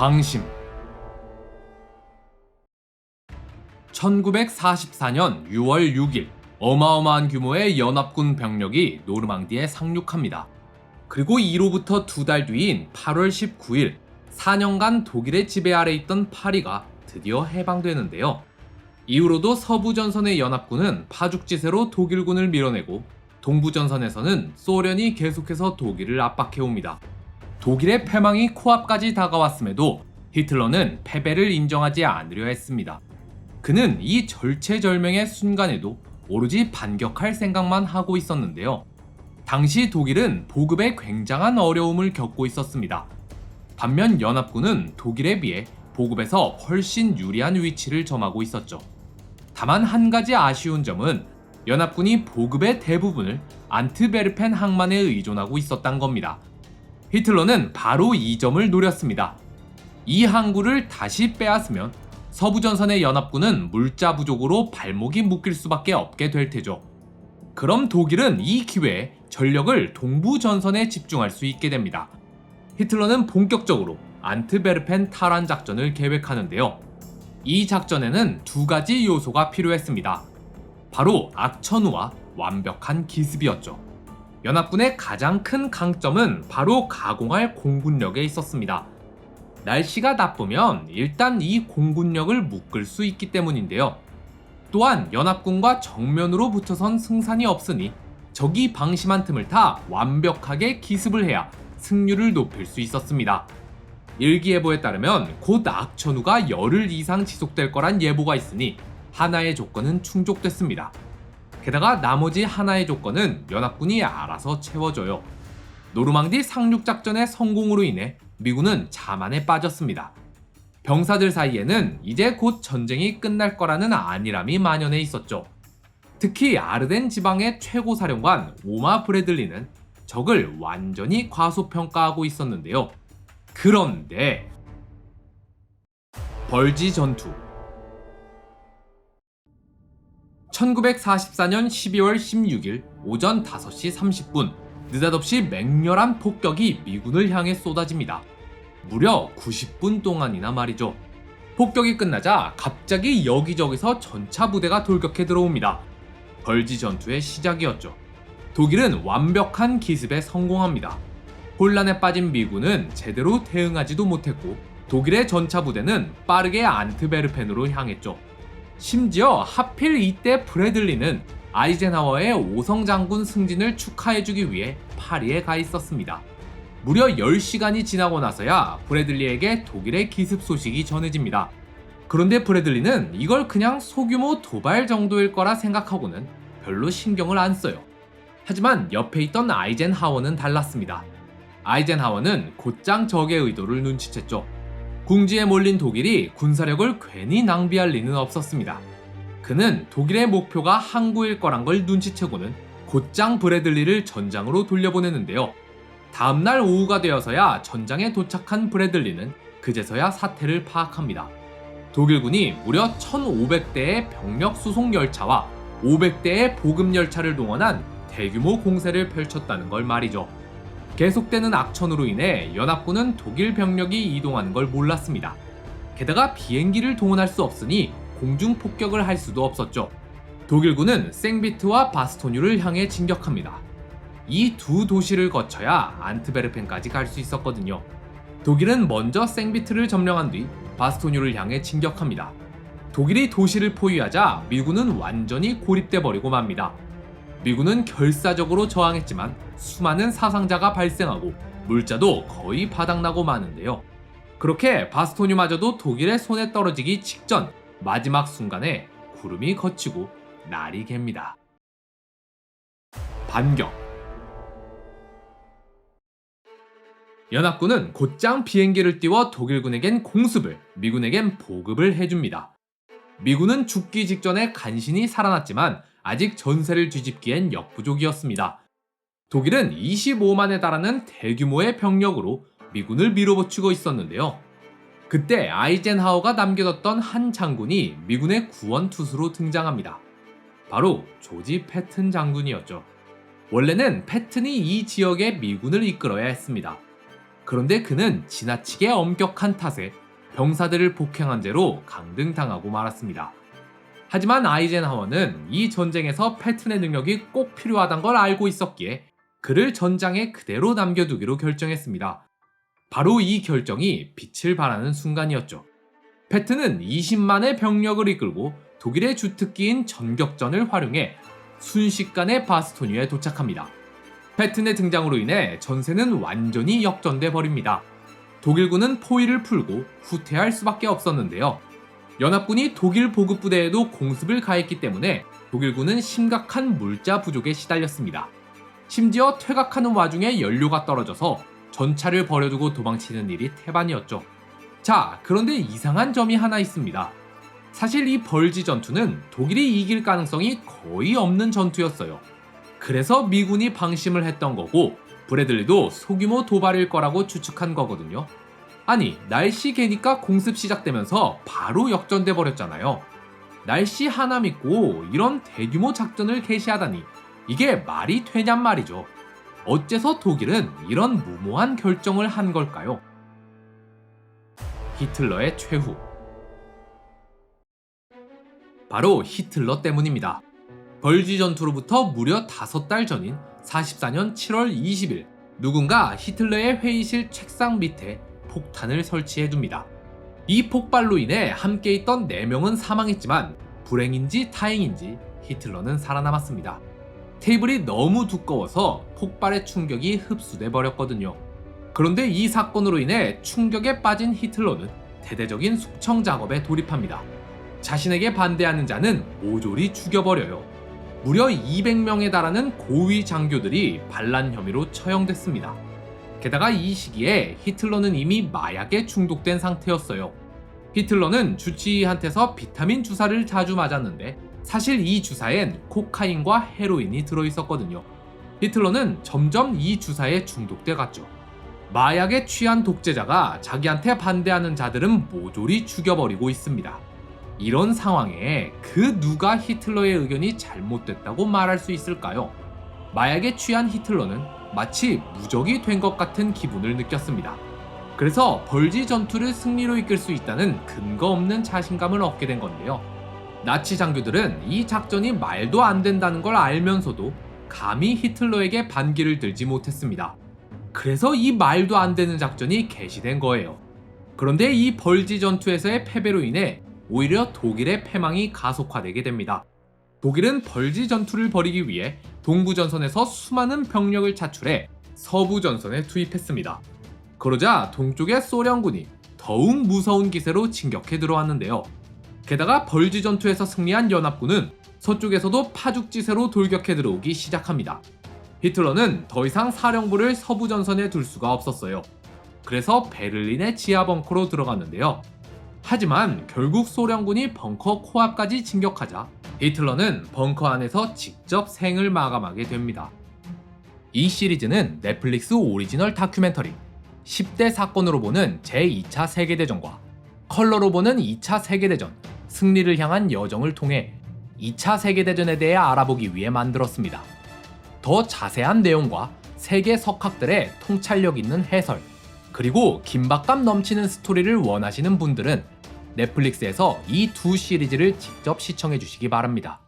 방심. 1944년 6월 6일 어마어마한 규모의 연합군 병력이 노르망디에 상륙합니다. 그리고 이로부터 2달 뒤인 8월 19일 4년간 독일의 지배 아래 있던 파리가 드디어 해방되는데요. 이후로도 서부전선의 연합군은 파죽지세로 독일군을 밀어내고 동부전선에서는 소련이 계속해서 독일을 압박해옵니다. 독일의 패망이 코앞까지 다가왔음에도 히틀러는 패배를 인정하지 않으려 했습니다. 그는 이 절체절명의 순간에도 오로지 반격할 생각만 하고 있었는데요. 당시 독일은 보급에 굉장한 어려움을 겪고 있었습니다. 반면 연합군은 독일에 비해 보급에서 훨씬 유리한 위치를 점하고 있었죠. 다만 한 가지 아쉬운 점은 연합군이 보급의 대부분을 안트베르펜 항만에 의존하고 있었던 겁니다. 히틀러는 바로 이 점을 노렸습니다. 이 항구를 다시 빼앗으면 서부전선의 연합군은 물자 부족으로 발목이 묶일 수밖에 없게 될 테죠. 그럼 독일은 이 기회에 전력을 동부전선에 집중할 수 있게 됩니다. 히틀러는 본격적으로 안트베르펜 탈환 작전을 계획하는데요. 이 작전에는 2가지 요소가 필요했습니다. 바로 악천후와 완벽한 기습이었죠. 연합군의 가장 큰 강점은 바로 가공할 공군력에 있었습니다. 날씨가 나쁘면 일단 이 공군력을 묶을 수 있기 때문인데요. 또한 연합군과 정면으로 붙어선 승산이 없으니 적이 방심한 틈을 타 완벽하게 기습을 해야 승률을 높일 수 있었습니다. 일기예보에 따르면 곧 악천후가 열흘 이상 지속될 거란 예보가 있으니 하나의 조건은 충족됐습니다. 게다가 나머지 하나의 조건은 연합군이 알아서 채워줘요. 노르망디 상륙작전의 성공으로 인해 미군은 자만에 빠졌습니다. 병사들 사이에는 이제 곧 전쟁이 끝날 거라는 안일함이 만연해 있었죠. 특히 아르덴 지방의 최고 사령관 오마 브래들리는 적을 완전히 과소평가하고 있었는데요. 그런데 벌지 전투. 1944년 12월 16일 오전 5시 30분 느닷없이 맹렬한 폭격이 미군을 향해 쏟아집니다. 무려 90분 동안이나 말이죠. 폭격이 끝나자 갑자기 여기저기서 전차 부대가 돌격해 들어옵니다. 벌지 전투의 시작이었죠. 독일은 완벽한 기습에 성공합니다. 혼란에 빠진 미군은 제대로 대응하지도 못했고 독일의 전차 부대는 빠르게 안트베르펜으로 향했죠. 심지어 하필 이때 브래들리는 아이젠하워의 오성 장군 승진을 축하해주기 위해 파리에 가 있었습니다. 무려 10시간이 지나고 나서야 브래들리에게 독일의 기습 소식이 전해집니다. 그런데 브래들리는 이걸 그냥 소규모 도발 정도일 거라 생각하고는 별로 신경을 안 써요. 하지만 옆에 있던 아이젠하워는 달랐습니다. 아이젠하워는 곧장 적의 의도를 눈치챘죠. 궁지에 몰린 독일이 군사력을 괜히 낭비할 리는 없었습니다. 그는 독일의 목표가 항구일 거란 걸 눈치채고는 곧장 브래들리를 전장으로 돌려보내는데요. 다음날 오후가 되어서야 전장에 도착한 브래들리는 그제서야 사태를 파악합니다. 독일군이 무려 1500대의 병력 수송 열차와 500대의 보급 열차를 동원한 대규모 공세를 펼쳤다는 걸 말이죠. 계속되는 악천후로 인해 연합군은 독일 병력이 이동하는 걸 몰랐습니다. 게다가 비행기를 동원할 수 없으니 공중 폭격을 할 수도 없었죠. 독일군은 생비트와 바스토뉴를 향해 진격합니다. 이 2 도시를 거쳐야 안트베르펜까지 갈 수 있었거든요. 독일은 먼저 생비트를 점령한 뒤 바스토뉴를 향해 진격합니다. 독일이 도시를 포위하자 미군은 완전히 고립돼 버리고 맙니다. 미군은 결사적으로 저항했지만 수많은 사상자가 발생하고 물자도 거의 바닥나고 마는데요. 그렇게 바스토뉴마저도 독일의 손에 떨어지기 직전 마지막 순간에 구름이 걷히고 날이 갭니다. 반격. 연합군은 곧장 비행기를 띄워 독일군에겐 공습을, 미군에겐 보급을 해줍니다. 미군은 죽기 직전에 간신히 살아났지만 아직 전세를 뒤집기엔 역부족이었습니다. 독일은 25만에 달하는 대규모의 병력으로 미군을 밀어붙이고 있었는데요. 그때 아이젠하워가 남겨뒀던 한 장군이 미군의 구원 투수로 등장합니다. 바로 조지 패튼 장군이었죠. 원래는 패튼이 이 지역의 미군을 이끌어야 했습니다. 그런데 그는 지나치게 엄격한 탓에 병사들을 폭행한 죄로 강등당하고 말았습니다. 하지만 아이젠하워는 이 전쟁에서 패튼의 능력이 꼭 필요하단 걸 알고 있었기에 그를 전장에 그대로 남겨두기로 결정했습니다. 바로 이 결정이 빛을 발하는 순간이었죠. 패튼은 20만의 병력을 이끌고 독일의 주특기인 전격전을 활용해 순식간에 바스토니에 도착합니다. 패튼의 등장으로 인해 전세는 완전히 역전돼 버립니다. 독일군은 포위를 풀고 후퇴할 수밖에 없었는데요. 연합군이 독일 보급부대에도 공습을 가했기 때문에 독일군은 심각한 물자 부족에 시달렸습니다. 심지어 퇴각하는 와중에 연료가 떨어져서 전차를 버려두고 도망치는 일이 태반이었죠. 자, 그런데 이상한 점이 하나 있습니다. 사실 이 벌지 전투는 독일이 이길 가능성이 거의 없는 전투였어요. 그래서 미군이 방심을 했던 거고 브래들리도 소규모 도발일 거라고 추측한 거거든요. 아니, 날씨 개니까 공습 시작되면서 바로 역전돼 버렸잖아요. 날씨 하나 믿고 이런 대규모 작전을 개시하다니 이게 말이 되냔 말이죠. 어째서 독일은 이런 무모한 결정을 한 걸까요? 히틀러의 최후. 바로 히틀러 때문입니다. 벌지 전투로부터 무려 5달 전인 44년 7월 20일, 누군가 히틀러의 회의실 책상 밑에 폭탄을 설치해둡니다. 이 폭발로 인해 함께 있던 4명은 사망했지만 불행인지 다행인지 히틀러는 살아남았습니다. 테이블이 너무 두꺼워서 폭발의 충격이 흡수돼 버렸거든요. 그런데 이 사건으로 인해 충격에 빠진 히틀러는 대대적인 숙청 작업에 돌입합니다. 자신에게 반대하는 자는 모조리 죽여버려요. 무려 200명에 달하는 고위 장교들이 반란 혐의로 처형됐습니다. 게다가 이 시기에 히틀러는 이미 마약에 중독된 상태였어요. 히틀러는 주치의한테서 비타민 주사를 자주 맞았는데 사실 이 주사엔 코카인과 헤로인이 들어있었거든요. 히틀러는 점점 이 주사에 중독돼 갔죠. 마약에 취한 독재자가 자기한테 반대하는 자들은 모조리 죽여버리고 있습니다. 이런 상황에 그 누가 히틀러의 의견이 잘못됐다고 말할 수 있을까요? 마약에 취한 히틀러는 마치 무적이 된 것 같은 기분을 느꼈습니다. 그래서 벌지 전투를 승리로 이끌 수 있다는 근거 없는 자신감을 얻게 된 건데요. 나치 장교들은 이 작전이 말도 안 된다는 걸 알면서도 감히 히틀러에게 반기를 들지 못했습니다. 그래서 이 말도 안 되는 작전이 개시된 거예요. 그런데 이 벌지 전투에서의 패배로 인해 오히려 독일의 패망이 가속화되게 됩니다. 독일은 벌지 전투를 벌이기 위해 동부전선에서 수많은 병력을 차출해 서부전선에 투입했습니다. 그러자 동쪽의 소련군이 더욱 무서운 기세로 진격해 들어왔는데요. 게다가 벌지 전투에서 승리한 연합군은 서쪽에서도 파죽지세로 돌격해 들어오기 시작합니다. 히틀러는 더 이상 사령부를 서부전선에 둘 수가 없었어요. 그래서 베를린의 지하 벙커로 들어갔는데요. 하지만 결국 소련군이 벙커 코앞까지 진격하자 히틀러는 벙커 안에서 직접 생을 마감하게 됩니다. 이 시리즈는 넷플릭스 오리지널 다큐멘터리 10대 사건으로 보는 제2차 세계대전과 컬러로 보는 2차 세계대전, 승리를 향한 여정을 통해 2차 세계대전에 대해 알아보기 위해 만들었습니다. 더 자세한 내용과 세계 석학들의 통찰력 있는 해설, 그리고 긴박감 넘치는 스토리를 원하시는 분들은 넷플릭스에서 이 두 시리즈를 직접 시청해 주시기 바랍니다.